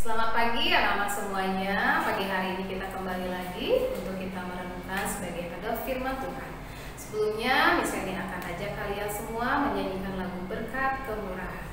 Selamat pagi anak-anak semuanya. Pagi hari ini kita kembali lagi untuk kita merenungkan sebagai ada firman Tuhan. Sebelumnya, Miss Eni akan ajak kalian semua menyanyikan lagu Berkat Kemurahan.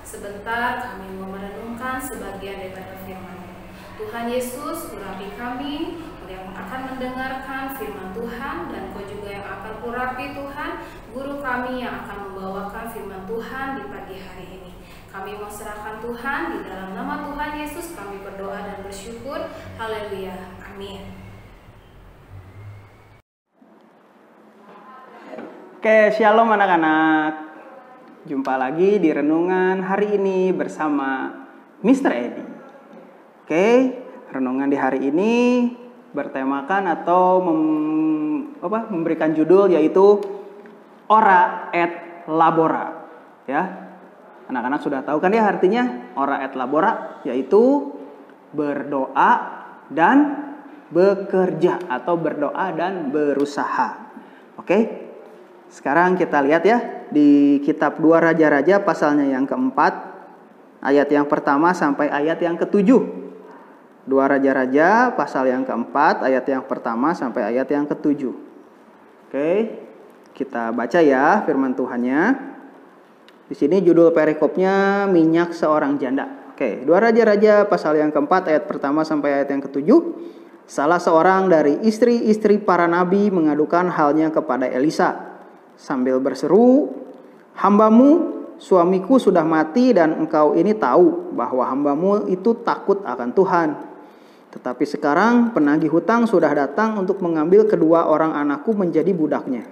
Sebentar kami mau merenungkan sebagian daripada firman-Mu. Tuhan Yesus, urapi kami yang akan mendengarkan firman Tuhan, dan Kau juga yang akan urapi Tuhan, guru kami yang akan membawakan firman Tuhan di pagi hari ini. Kami mau serahkan Tuhan, di dalam nama Tuhan Yesus kami berdoa dan bersyukur. Haleluya. Amin. Oke, shalom anak-anak. Jumpa lagi di renungan hari ini bersama Mr. Edi. Oke, renungan di hari ini bertemakan atau memberikan judul yaitu Ora et Labora. Ya, anak-anak sudah tahu kan ya artinya Ora et Labora, yaitu berdoa dan bekerja atau berdoa dan berusaha. Oke. Sekarang kita lihat ya di kitab 2 Raja-Raja pasalnya yang keempat, ayat yang pertama sampai ayat yang ketujuh. 2 Raja-Raja pasal yang keempat, ayat yang pertama sampai ayat yang ketujuh. Oke, kita baca ya firman Tuhannya. Di sini judul perikopnya minyak seorang janda. Oke, 2 Raja-Raja pasal yang keempat, ayat pertama sampai ayat yang ketujuh. Salah seorang dari istri-istri para nabi mengadukan halnya kepada Elisa sambil berseru, "Hambamu, suamiku sudah mati dan engkau ini tahu bahwa hambamu itu takut akan Tuhan. Tetapi sekarang penagih hutang sudah datang untuk mengambil kedua orang anakku menjadi budaknya."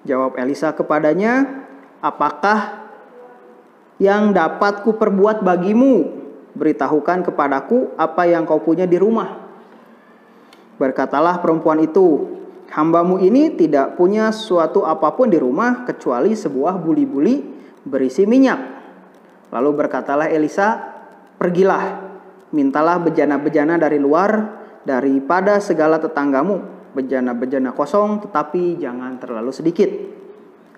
Jawab Elisa kepadanya, "Apakah yang dapat kuperbuat bagimu? Beritahukan kepadaku apa yang kau punya di rumah." Berkatalah perempuan itu, "Hambamu ini tidak punya suatu apapun di rumah kecuali sebuah buli-buli berisi minyak." Lalu berkatalah Elisa, "Pergilah, mintalah bejana-bejana dari luar daripada segala tetanggamu, bejana-bejana kosong tetapi jangan terlalu sedikit."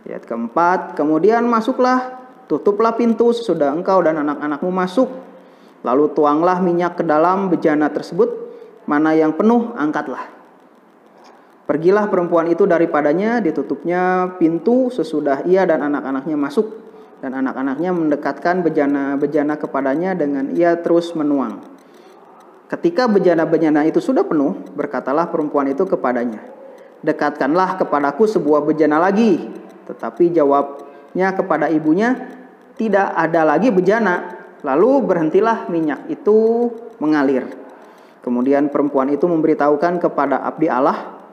Ayat keempat, "Kemudian masuklah, tutuplah pintu sesudah engkau dan anak-anakmu masuk. Lalu tuanglah minyak ke dalam bejana tersebut, mana yang penuh angkatlah." Pergilah perempuan itu daripadanya, ditutupnya pintu sesudah ia dan anak-anaknya masuk. Dan anak-anaknya mendekatkan bejana-bejana kepadanya dengan ia terus menuang. Ketika bejana-bejana itu sudah penuh, berkatalah perempuan itu kepadanya, "Dekatkanlah kepadaku sebuah bejana lagi." Tetapi jawabnya kepada ibunya, "Tidak ada lagi bejana." Lalu berhentilah minyak itu mengalir. Kemudian perempuan itu memberitahukan kepada abdi Allah,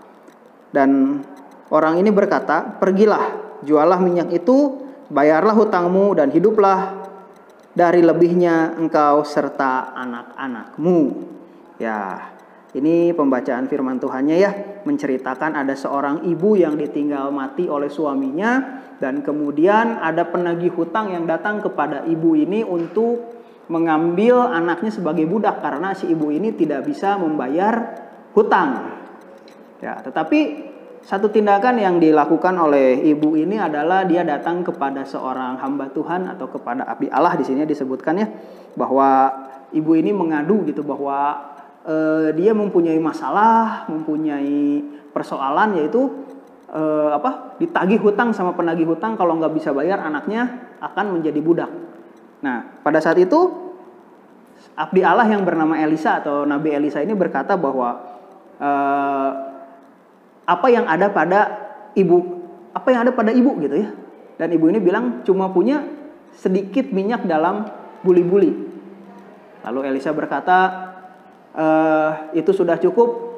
dan orang ini berkata, "Pergilah, jualah minyak itu, bayarlah hutangmu dan hiduplah dari lebihnya engkau serta anak-anakmu." Ya, ini pembacaan firman Tuhannya ya, menceritakan ada seorang ibu yang ditinggal mati oleh suaminya, dan kemudian ada penagih hutang yang datang kepada ibu ini untuk mengambil anaknya sebagai budak karena si ibu ini tidak bisa membayar hutang. Ya, tetapi satu tindakan yang dilakukan oleh ibu ini adalah dia datang kepada seorang hamba Tuhan atau kepada abdi Allah, di sini disebutkan ya bahwa ibu ini mengadu gitu bahwa dia mempunyai masalah, mempunyai persoalan, yaitu ditagih hutang sama penagih hutang, kalau nggak bisa bayar anaknya akan menjadi budak. Nah, pada saat itu abdi Allah yang bernama Elisa atau Nabi Elisa ini berkata bahwa apa yang ada pada ibu gitu ya. Dan ibu ini bilang cuma punya sedikit minyak dalam buli-buli. Lalu Elisa berkata, itu sudah cukup,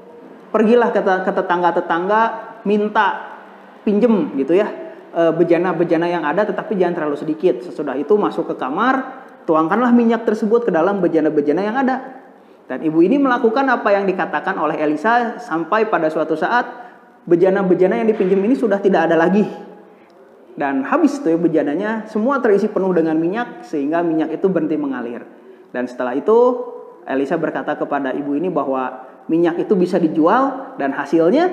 pergilah ke tetangga-tetangga minta pinjem gitu ya, bejana-bejana yang ada, tetapi jangan terlalu sedikit. Sesudah itu masuk ke kamar, tuangkanlah minyak tersebut ke dalam bejana-bejana yang ada. Dan ibu ini melakukan apa yang dikatakan oleh Elisa, sampai pada suatu saat bejana-bejana yang dipinjam ini sudah tidak ada lagi. Dan habis tuh ya bejananya, semua terisi penuh dengan minyak sehingga minyak itu berhenti mengalir. Dan setelah itu Elisa berkata kepada ibu ini bahwa minyak itu bisa dijual dan hasilnya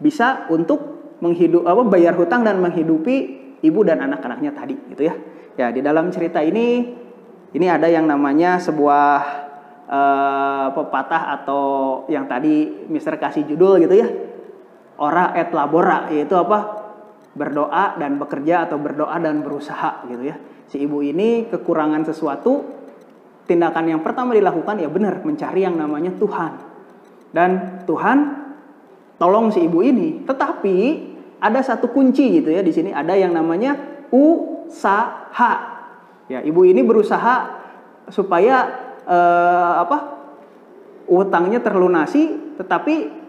bisa untuk bayar hutang dan menghidupi ibu dan anak-anaknya tadi gitu ya. Ya, di dalam cerita ini ada yang namanya sebuah pepatah atau yang tadi Mister kasih judul gitu ya. Ora et labora, yaitu berdoa dan bekerja atau berdoa dan berusaha gitu ya. Si ibu ini kekurangan sesuatu, tindakan yang pertama dilakukan ya benar mencari yang namanya Tuhan. Dan Tuhan tolong si ibu ini. Tetapi ada satu kunci gitu ya, di sini ada yang namanya usaha. Ya, ibu ini berusaha supaya utangnya terlunasi, tetapi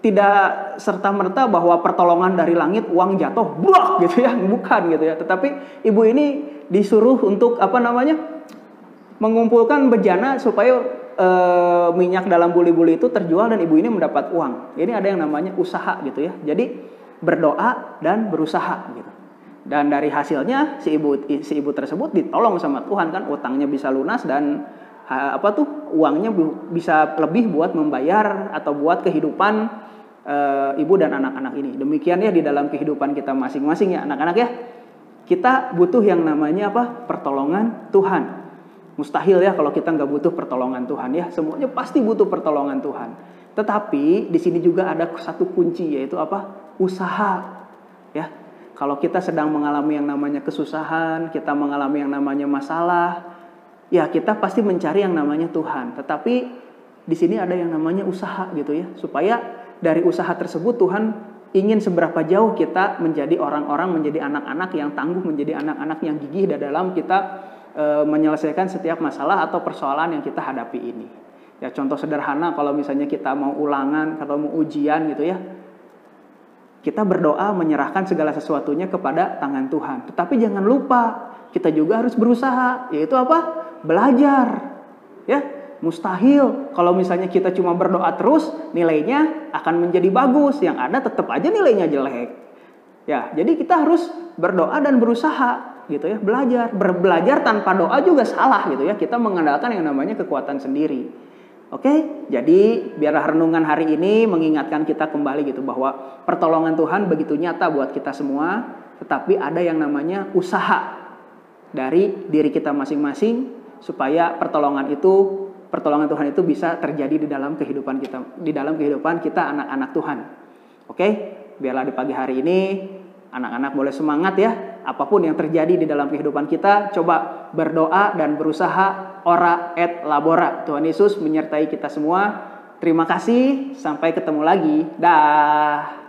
tidak serta-merta bahwa pertolongan dari langit, uang jatuh, buak gitu ya, bukan gitu ya. Tetapi ibu ini disuruh untuk mengumpulkan bejana supaya minyak dalam buli-buli itu terjual dan ibu ini mendapat uang. Ini ada yang namanya usaha gitu ya. Jadi berdoa dan berusaha gitu. Dan dari hasilnya si ibu tersebut ditolong sama Tuhan, kan utangnya bisa lunas dan uangnya bisa lebih buat membayar atau buat kehidupan ibu dan anak-anak ini. Demikian ya di dalam kehidupan kita masing-masing ya anak-anak ya. Kita butuh yang namanya pertolongan Tuhan. Mustahil ya kalau kita nggak butuh pertolongan Tuhan ya. Semuanya pasti butuh pertolongan Tuhan. Tetapi di sini juga ada satu kunci, yaitu usaha. Ya. Kalau kita sedang mengalami yang namanya kesusahan, kita mengalami yang namanya masalah, ya kita pasti mencari yang namanya Tuhan. Tetapi di sini ada yang namanya usaha gitu ya. Supaya dari usaha tersebut Tuhan ingin seberapa jauh kita menjadi orang-orang, menjadi anak-anak yang tangguh, menjadi anak-anak yang gigih dalam kita menyelesaikan setiap masalah atau persoalan yang kita hadapi ini. Ya, contoh sederhana kalau misalnya kita mau ulangan, kalau mau ujian gitu ya, kita berdoa menyerahkan segala sesuatunya kepada tangan Tuhan. Tetapi jangan lupa kita juga harus berusaha, yaitu belajar. Ya, mustahil kalau misalnya kita cuma berdoa terus nilainya akan menjadi bagus, yang ada tetap aja nilainya jelek. Ya, jadi kita harus berdoa dan berusaha gitu ya, belajar tanpa doa juga salah gitu ya. Kita mengandalkan yang namanya kekuatan sendiri. Oke, jadi biarlah renungan hari ini mengingatkan kita kembali gitu bahwa pertolongan Tuhan begitu nyata buat kita semua, tetapi ada yang namanya usaha dari diri kita masing-masing supaya pertolongan Tuhan itu bisa terjadi di dalam kehidupan kita anak-anak Tuhan. Oke, biarlah di pagi hari ini anak-anak boleh semangat ya. Apapun yang terjadi di dalam kehidupan kita, coba berdoa dan berusaha, ora et labora. Tuhan Yesus menyertai kita semua. Terima kasih, sampai ketemu lagi. Dah.